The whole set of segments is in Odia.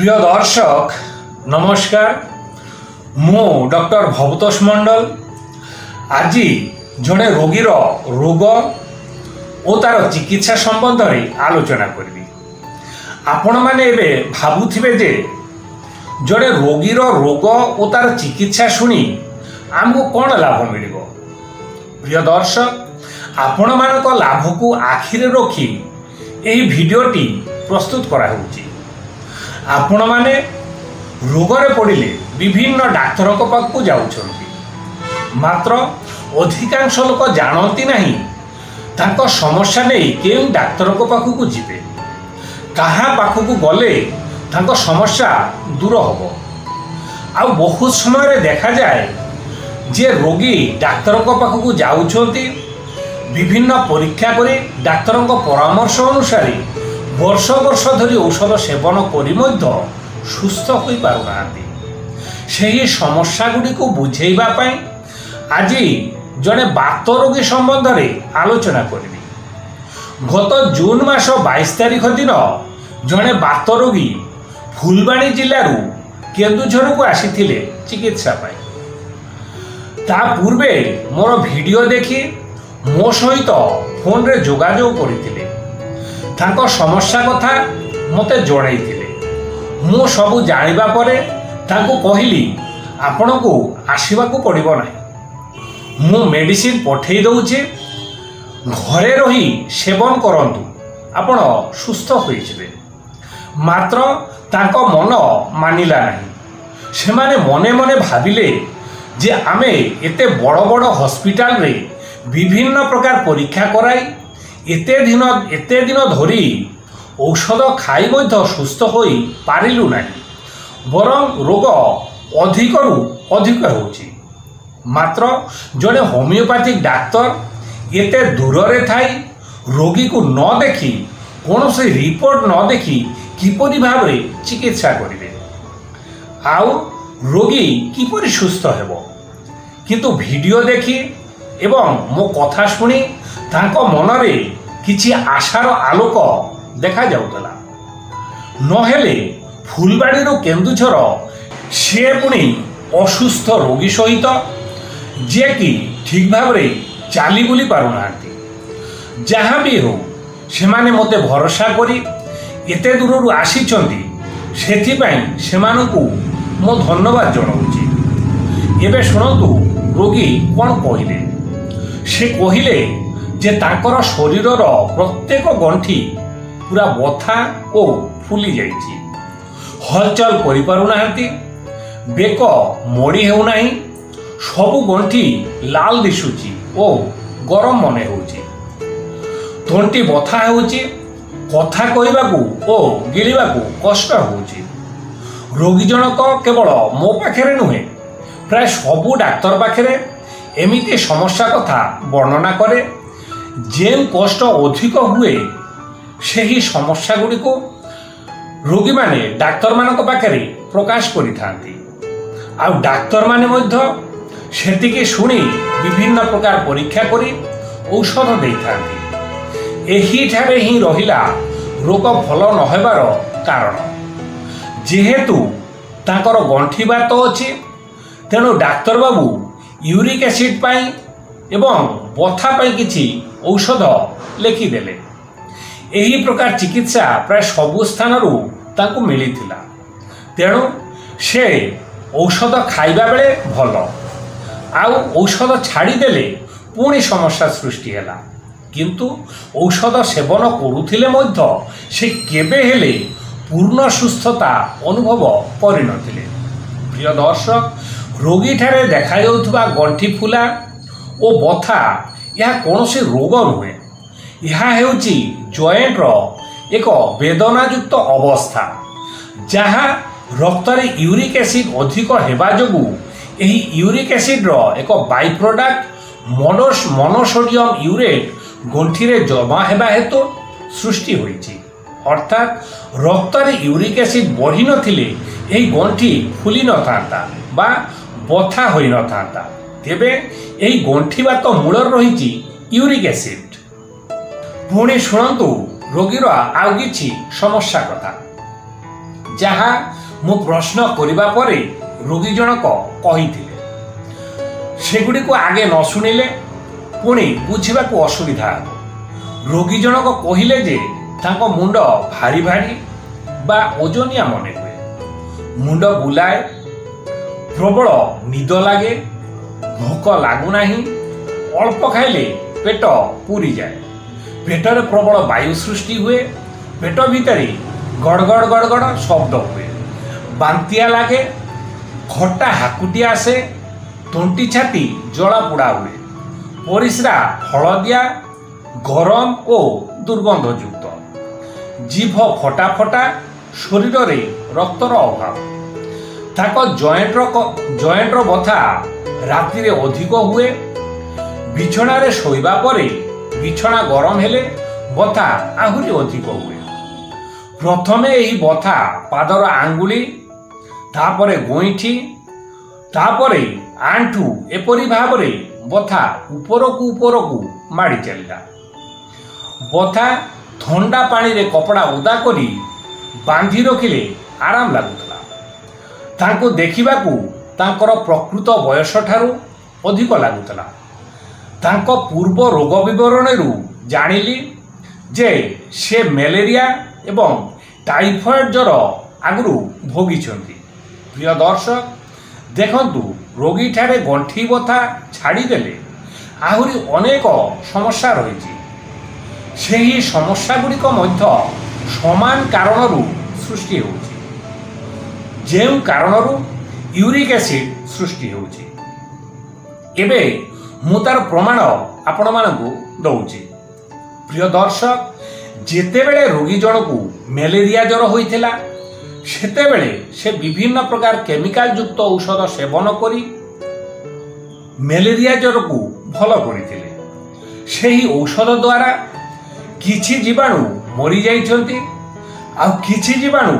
প্রিয় দর্শক নমস্কার, মু ডক্টর ভবতোষ মণ্ডল আজি জনে রোগীর রোগ ও তার চিকিৎসা সম্বন্ধে আলোচনা করবি। আপন মানে এবে ভাবুথিবে যে জনে রোগীর রোগ ও তার চিকিৎসা শুনি আমକୁ কোন লাভ মিলিব। প্রিয় দর্শক, আপন মানক লাভকু আখিরে রখি এই ভিডিওটি প্রস্তুত করা হচ্ছে। আপন মানে রোগরে পড়িলে বিভিন্ন ডাক্তারଙ୍କ পাখକୁ যাଉଛନ୍ତି, মাত্র অধিকাংশ লোক জানନ୍ତି ନାହିଁ ତାଙ୍କ ସମସ୍ୟା ନେଇ କେଉଁ ଡାକ୍ତରଙ୍କ ପାଖକୁ ଯିବେ, କାହା ପାଖକୁ ଗଲେ ତାଙ୍କ ସମସ୍ୟା ଦୂର ହେବ। ଆଉ ବହୁତ ସମୟରେ ଦେଖାଯାଏ ଯେ ରୋଗୀ ଡାକ୍ତରଙ୍କ ପାଖକୁ ଯାଉଛନ୍ତି, ବିଭିନ୍ନ ପରୀକ୍ଷା କରି ଡାକ୍ତରଙ୍କ ପରାମର୍ଶ ଅନୁସାରେ ବର୍ଷ ବର୍ଷ ଧରି ଔଷଧ ସେବନ କରି ମଧ୍ୟ ସୁସ୍ଥ ହୋଇପାରୁନାହାନ୍ତି। ସେହି ସମସ୍ୟାଗୁଡ଼ିକୁ ବୁଝେଇବା ପାଇଁ ଆଜି ଜଣେ ବାତ ରୋଗୀ ସମ୍ବନ୍ଧରେ ଆଲୋଚନା କରିବି। ଗତ ଜୁନ ମାସ 22 ତାରିଖ ଦିନ ଜଣେ ବାତ ରୋଗୀ ଫୁଲବାଣୀ ଜିଲ୍ଲାରୁ କେନ୍ଦୁଝରକୁ ଆସିଥିଲେ ଚିକିତ୍ସା ପାଇଁ। ତା ପୂର୍ବେ ମୋର ଭିଡ଼ିଓ ଦେଖି ମୋ ସହିତ ଫୋନରେ ଯୋଗାଯୋଗ କରିଥିଲେ, ତାଙ୍କ ସମସ୍ୟା କଥା ମୋତେ ଜଣାଇଥିଲେ। ମୁଁ ସବୁ ଜାଣିବା ପରେ ତାଙ୍କୁ କହିଲି ଆପଣଙ୍କୁ ଆସିବାକୁ ପଡ଼ିବ ନାହିଁ, ମୁଁ ମେଡ଼ିସିନ ପଠାଇ ଦେଉଛି, ଘରେ ରହି ସେବନ କରନ୍ତୁ, ଆପଣ ସୁସ୍ଥ ହୋଇଯିବେ। ମାତ୍ର ତାଙ୍କ ମନ ମାନିଲା ନାହିଁ। ସେମାନେ ମନେ ମନେ ଭାବିଲେ ଯେ ଆମେ ଏତେ ବଡ଼ ବଡ଼ ହସ୍ପିଟାଲରେ ବିଭିନ୍ନ ପ୍ରକାର ପରୀକ୍ଷା କରାଇ ଏତେ ଦିନ ଧରି ଔଷଧ ଖାଇ ମଧ୍ୟ ସୁସ୍ଥ ହୋଇ ପାରିଲୁ ନାହିଁ, ବରଂ ରୋଗ ଅଧିକରୁ ଅଧିକ ହେଉଛି। ମାତ୍ର ଜଣେ ହୋମିଓପାଥିକ ଡାକ୍ତର ଏତେ ଦୂରରେ ଥାଇ ରୋଗୀକୁ ନ ଦେଖି, କୌଣସି ରିପୋର୍ଟ ନ ଦେଖି କିପରି ଭାବରେ ଚିକିତ୍ସା କରିବେ, ଆଉ ରୋଗୀ କିପରି ସୁସ୍ଥ ହେବ। କିନ୍ତୁ ଭିଡ଼ିଓ ଦେଖି ଏବଂ ମୋ କଥା ଶୁଣି ତାଙ୍କ ମନରେ କିଛି ଆଶାର ଆଲୋକ ଦେଖାଯାଉଥିଲା। ନହେଲେ ଫୁଲବାଣୀରୁ କେନ୍ଦୁଝର ସିଏ ପୁଣି ଅସୁସ୍ଥ ରୋଗୀ ସହିତ, ଯିଏକି ଠିକ୍ ଭାବରେ ଚାଲି ବୁଲି ପାରୁନାହାନ୍ତି। ଯାହା ବି ହେଉ, ସେମାନେ ମୋତେ ଭରସା କରି ଏତେ ଦୂରରୁ ଆସିଛନ୍ତି, ସେଥିପାଇଁ ସେମାନଙ୍କୁ ମୁଁ ଧନ୍ୟବାଦ ଜଣାଉଛି। ଏବେ ଶୁଣନ୍ତୁ ରୋଗୀ କ'ଣ କହିଲେ। ସେ କହିଲେ ଯେ ତାଙ୍କର ଶରୀରର ପ୍ରତ୍ୟେକ ଗଣ୍ଠି ପୁରା ବଥା ଓ ଫୁଲି ଯାଇଛି, ହଲଚଲ କରିପାରୁନାହାନ୍ତି, ବେକ ମୋଡ଼ି ହେଉନାହିଁ, ସବୁ ଗଣ୍ଠି ଲାଲ ଦିଶୁଛି ଓ ଗରମ ମନେ ହେଉଛି, ତଣ୍ଟି ବଥା ହେଉଛି, କଥା କହିବାକୁ ଓ ଗିଳିବାକୁ କଷ୍ଟ ହେଉଛି। ରୋଗୀ ଜଣକ କେବଳ ମୋ ପାଖରେ ନୁହେଁ, ପ୍ରାୟ ସବୁ ଡାକ୍ତର ପାଖରେ ଏମିତି ସମସ୍ୟା କଥା ବର୍ଣ୍ଣନା କରେ। ଯେଉଁ କଷ୍ଟ ଅଧିକ ହୁଏ ସେହି ସମସ୍ୟା ଗୁଡ଼ିକୁ ରୋଗୀମାନେ ଡାକ୍ତରମାନଙ୍କ ପାଖରେ ପ୍ରକାଶ କରିଥାନ୍ତି, ଆଉ ଡାକ୍ତରମାନେ ମଧ୍ୟ ସେତିକି ଶୁଣି ବିଭିନ୍ନ ପ୍ରକାର ପରୀକ୍ଷା କରି ଔଷଧ ଦେଇଥାନ୍ତି। ଏହିଠାରେ ହିଁ ରହିଲା ରୋଗ ଭଲ ନ ହେବାର କାରଣ। ଯେହେତୁ ତାଙ୍କର ଗଣ୍ଠି ବାତ ଅଛି, ତେଣୁ ଡାକ୍ତରବାବୁ ୟୁରିକ୍ ଏସିଡ୍ ପାଇଁ ଏବଂ ବଥା ପାଇଁ କିଛି ଔଷଧ ଲେଖିଦେଲେ। ଏହି ପ୍ରକାର ଚିକିତ୍ସା ପ୍ରାୟ ସବୁ ସ୍ଥାନରୁ ତାଙ୍କୁ ମିଳିଥିଲା, ତେଣୁ ସେ ଔଷଧ ଖାଇବା ବେଳେ ଭଲ, ଆଉ ଔଷଧ ଛାଡ଼ିଦେଲେ ପୁଣି ସମସ୍ୟା ସୃଷ୍ଟି ହେଲା। କିନ୍ତୁ ଔଷଧ ସେବନ କରୁଥିଲେ ମଧ୍ୟ ସେ କେବେ ହେଲେ ପୂର୍ଣ୍ଣ ସୁସ୍ଥତା ଅନୁଭବ କରିନଥିଲେ। ପ୍ରିୟ ଦର୍ଶକ, ରୋଗୀଠାରେ ଦେଖାଯାଉଥିବା ଗଣ୍ଠି ଫୁଲା ଓ ବଥା ଏହା କୌଣସି ରୋଗ ନୁହେଁ, ଏହା ହେଉଛି ଜଏଣ୍ଟର ଏକ ବେଦନାଯୁକ୍ତ ଅବସ୍ଥା, ଯାହା ରକ୍ତରେ ୟୁରିକ୍ ଏସିଡ୍ ଅଧିକ ହେବା ଯୋଗୁଁ ଏହି ୟୁରିକ୍ ଏସିଡ୍ର ଏକ ବାଇ ପ୍ରଡକ୍ଟ ମନୋସୋଡିୟମ୍ ୟୁରେଟ୍ ଗଣ୍ଠିରେ ଜମା ହେବା ହେତୁ ସୃଷ୍ଟି ହୋଇଛି। ଅର୍ଥାତ୍ ରକ୍ତରେ ୟୁରିକ୍ ଏସିଡ୍ ବଢ଼ିନଥିଲେ ଏହି ଗଣ୍ଠି ଫୁଲି ନଥାନ୍ତା ବା ବଥା ହୋଇନଥାନ୍ତା। ତେବେ ଏହି ଗଣ୍ଠି ବାତ ମୂଳରେ ରହିଛି ୟୁରିକ୍ ଏସିଡ୍। ପୁଣି ଶୁଣନ୍ତୁ ରୋଗୀର ଆଉ କିଛି ସମସ୍ୟା କଥା। ଯାହା ମୁଁ ପ୍ରଶ୍ନ କରିବା ପରେ ରୋଗୀ ଜଣକ କହିଥିଲେ। ସେଗୁଡ଼ିକୁ ଆଗେ ନ ଶୁଣିଲେ ପୁଣି ବୁଝିବାକୁ ଅସୁବିଧା ହେବ। ରୋଗୀ ଜଣକ କହିଲେ ଯେ ତାଙ୍କ ମୁଣ୍ଡ ଭାରି ଭାରି ବା ଓଜନିଆ ମନେ ହୁଏ, ମୁଣ୍ଡ ବୁଲାଏ, ପ୍ରବଳ ନିଦ ଲାଗେ, ଭୋକ ଲାଗୁନାହିଁ, ଅଳ୍ପ ଖାଇଲେ ପେଟ ପୁରିଯାଏ, ପେଟରେ ପ୍ରବଳ ବାୟୁ ସୃଷ୍ଟି ହୁଏ, ପେଟ ଭିତରେ ଗଡ଼ଗଡ଼ ଗଡ଼ଗଡ଼ ଶବ୍ଦ ହୁଏ, ବାନ୍ତିଆ ଲାଗେ, ଖଟା ହାକୁଟି ଆସେ, ତଣ୍ଟି ଛାତି ଜଳାପୋଡ଼ା ହୁଏ, ପରିସ୍ରା ହଳଦିଆ, ଗରମ ଓ ଦୁର୍ଗନ୍ଧଯୁକ୍ତ, ଜିଭ ଫଟା ଫଟା, ଶରୀରରେ ରକ୍ତର ଅଭାବ, ତାଙ୍କ ଜଏଣ୍ଟର ବଥା ରାତିରେ ଅଧିକ ହୁଏ, ବିଛଣାରେ ଶୋଇବା ପରେ ବିଛଣା ଗରମ ହେଲେ ବଥା ଆହୁରି ଅଧିକ ହୁଏ। ପ୍ରଥମେ ଏହି ବଥା ପାଦର ଆଙ୍ଗୁଳି, ତାପରେ ଗଇଁଠି, ତାପରେ ଆଣ୍ଠୁ, ଏପରି ଭାବରେ ବଥା ଉପରକୁ ଉପରକୁ ମାଡ଼ି ଚାଲିଲା। ବଥା ଥଣ୍ଡା ପାଣିରେ କପଡ଼ା ଓଦା କରି ବାନ୍ଧି ରଖିଲେ ଆରାମ ଲାଗୁଥିଲା। ତାଙ୍କୁ ଦେଖିବାକୁ ତାଙ୍କର ପ୍ରକୃତ ବୟସ ଠାରୁ ଅଧିକ ଲାଗୁଥିଲା। ତାଙ୍କ ପୂର୍ବ ରୋଗ ବିବରଣୀରୁ ଜାଣିଲି ଯେ ସେ ମ୍ୟାଲେରିଆ ଏବଂ ଟାଇଫଏଡ୍ ଜ୍ୱର ଆଗରୁ ଭୋଗିଛନ୍ତି। ପ୍ରିୟ ଦର୍ଶକ, ଦେଖନ୍ତୁ, ରୋଗୀଠାରେ ଗଣ୍ଠି ବଥା ଛାଡ଼ିଦେଲେ ଆହୁରି ଅନେକ ସମସ୍ୟା ରହିଛି। ସେହି ସମସ୍ୟାଗୁଡ଼ିକ ମଧ୍ୟ ସମାନ କାରଣରୁ ସୃଷ୍ଟି ହେଉଛି, ଯେଉଁ କାରଣରୁ ୟୁରିକ୍ ଏସିଡ୍ ସୃଷ୍ଟି ହେଉଛି। ଏବେ ମୁଁ ତାର ପ୍ରମାଣ ଆପଣମାନଙ୍କୁ ଦେଉଛି। ପ୍ରିୟ ଦର୍ଶକ, ଯେତେବେଳେ ରୋଗୀ ଜଣକୁ ମ୍ୟାଲେରିଆ ଜ୍ୱର ହୋଇଥିଲା ସେତେବେଳେ ସେ ବିଭିନ୍ନ ପ୍ରକାର କେମିକାଲ ଯୁକ୍ତ ଔଷଧ ସେବନ କରି ମ୍ୟାଲେରିଆ ଜ୍ୱରକୁ ଭଲ କରିଥିଲେ। ସେହି ଔଷଧ ଦ୍ୱାରା କିଛି ଜୀବାଣୁ ମରିଯାଇଛନ୍ତି, ଆଉ କିଛି ଜୀବାଣୁ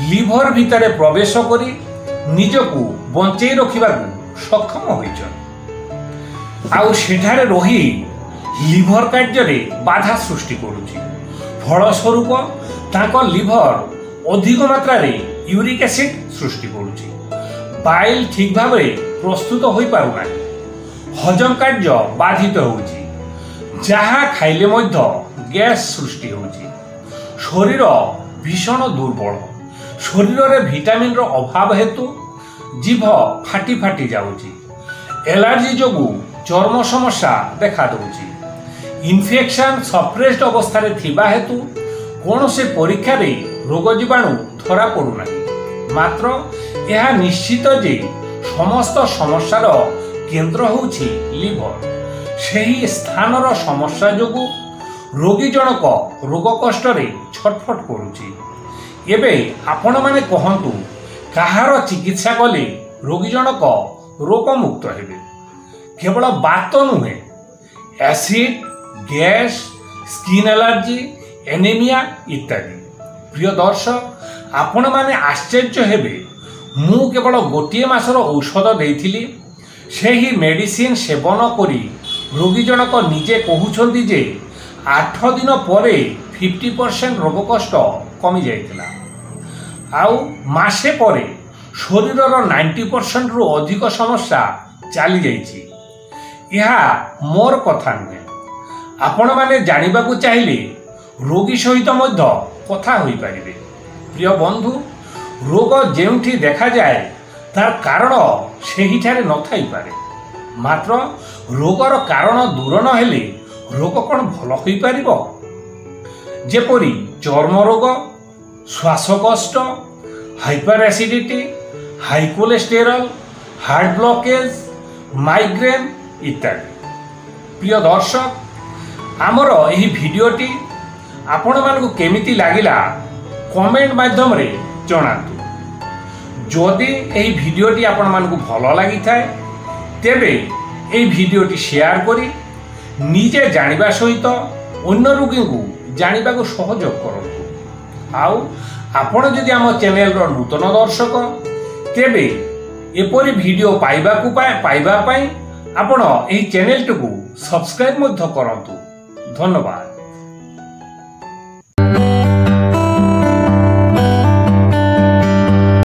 ଲିଭର ଭିତରେ ପ୍ରବେଶ କରି ନିଜକୁ ବଞ୍ଚେଇ ରଖିବାକୁ ସକ୍ଷମ ହୋଇଛନ୍ତି, ଆଉ ସେଠାରେ ରହି ଲିଭର କାର୍ଯ୍ୟରେ ବାଧା ସୃଷ୍ଟି କରୁଛି। ଫଳସ୍ୱରୂପ ତାଙ୍କ ଲିଭର ଅଧିକ ମାତ୍ରାରେ ୟୁରିକ୍ ଏସିଡ୍ ସୃଷ୍ଟି କରୁଛି, ବାଇଲ୍ ଠିକ୍ ଭାବରେ ପ୍ରସ୍ତୁତ ହୋଇପାରୁନାହିଁ, ହଜମ କାର୍ଯ୍ୟ ବାଧିତ ହେଉଛି, ଯାହା ଖାଇଲେ ମଧ୍ୟ ଗ୍ୟାସ୍ ସୃଷ୍ଟି ହେଉଛି, ଶରୀର ଭୀଷଣ ଦୁର୍ବଳ, ଶରୀରରେ ଭିଟାମିନ୍ର ଅଭାବ ହେତୁ ଜିଭ ଫାଟି ଫାଟି ଯାଉଛି, ଏଲାର୍ଜି ଯୋଗୁଁ ଚର୍ମ ସମସ୍ୟା ଦେଖାଦେଉଛି, ଇନଫେକ୍ସନ୍ ସପ୍ରେସ୍ଡ ଅବସ୍ଥାରେ ଥିବା ହେତୁ କୌଣସି ପରୀକ୍ଷାରେ ରୋଗ ଜୀବାଣୁ ଧରାପଡ଼ୁନାହିଁ। ମାତ୍ର ଏହା ନିଶ୍ଚିତ ଯେ ସମସ୍ତ ସମସ୍ୟାର କେନ୍ଦ୍ର ହେଉଛି ଲିଭର। ସେହି ସ୍ଥାନର ସମସ୍ୟା ଯୋଗୁଁ ରୋଗୀ ଜଣକ ରୋଗ କଷ୍ଟରେ ଛଟଫଟ କରୁଛି। ଏବେ ଆପଣମାନେ କହନ୍ତୁ, କାହାର ଚିକିତ୍ସା କଲେ ରୋଗୀ ଜଣକ ରୋଗମୁକ୍ତ ହେବେ? କେବଳ ବାତ ନୁହେଁ, acid, gas, skin allergy, anaemia ଇତ୍ୟାଦି। ପ୍ରିୟ ଦର୍ଶକ, ଆପଣମାନେ ଆଶ୍ଚର୍ଯ୍ୟ ହେବେ, ମୁଁ କେବଳ ଗୋଟିଏ ମାସର ଔଷଧ ଦେଇଥିଲି। ସେହି ମେଡିସିନ ସେବନ କରି ରୋଗୀ ଜଣକ ନିଜେ କହୁଛନ୍ତି ଯେ 8 ଦିନ ପରେ 50% ରୋଗ କଷ୍ଟ କମିଯାଇଥିଲା, ଆଉ ମାସେ ପରେ ଶରୀରର 90%ରୁ ଅଧିକ ସମସ୍ୟା ଚାଲିଯାଇଛି। ଏହା ମୋର କଥା ନୁହେଁ। ଆପଣମାନେ ଜାଣିବାକୁ ଚାହିଁଲେ ରୋଗୀ ସହିତ ମଧ୍ୟ କଥା ହୋଇପାରିବେ। ପ୍ରିୟ ବନ୍ଧୁ, ରୋଗ ଯେଉଁଠି ଦେଖାଯାଏ ତାର କାରଣ ସେହିଠାରେ ନଥାଇପାରେ। ମାତ୍ର ରୋଗର କାରଣ ଦୂର ନ ହେଲେ ରୋଗ କ'ଣ ଭଲ ହୋଇପାରିବ? ଯେପରି ଚର୍ମ ରୋଗ, ଶ୍ୱାସକଷ୍ଟ, hyper acidity, high cholesterol, heart blockage, migraine ଇତ୍ୟାଦି। ପ୍ରିୟ ଦର୍ଶକ, ଆମର ଏହି ଭିଡ଼ିଓଟି ଆପଣମାନଙ୍କୁ କେମିତି ଲାଗିଲା କମେଣ୍ଟ ମାଧ୍ୟମରେ ଜଣାନ୍ତୁ। ଯଦି ଏହି ଭିଡ଼ିଓଟି ଆପଣମାନଙ୍କୁ ଭଲ ଲାଗିଥାଏ ତେବେ ଏହି ଭିଡ଼ିଓଟି ସେୟାର କରି ନିଜେ ଜାଣିବା ସହିତ ଅନ୍ୟ ରୋଗୀଙ୍କୁ ଜାଣିବାକୁ ସହଯୋଗ କରନ୍ତୁ। ଆଉ ଆପଣ ଯଦି ଆମ ଚ୍ୟାନେଲର ନୂତନ ଦର୍ଶକ ତେବେ ଏପରି ଭିଡ଼ିଓ ପାଇବା ପାଇଁ ଆପଣ ଏହି ଚ୍ୟାନେଲଟିକୁ ସବସ୍କ୍ରାଇବ୍ ମଧ୍ୟ କରନ୍ତୁ। ଧନ୍ୟବାଦ।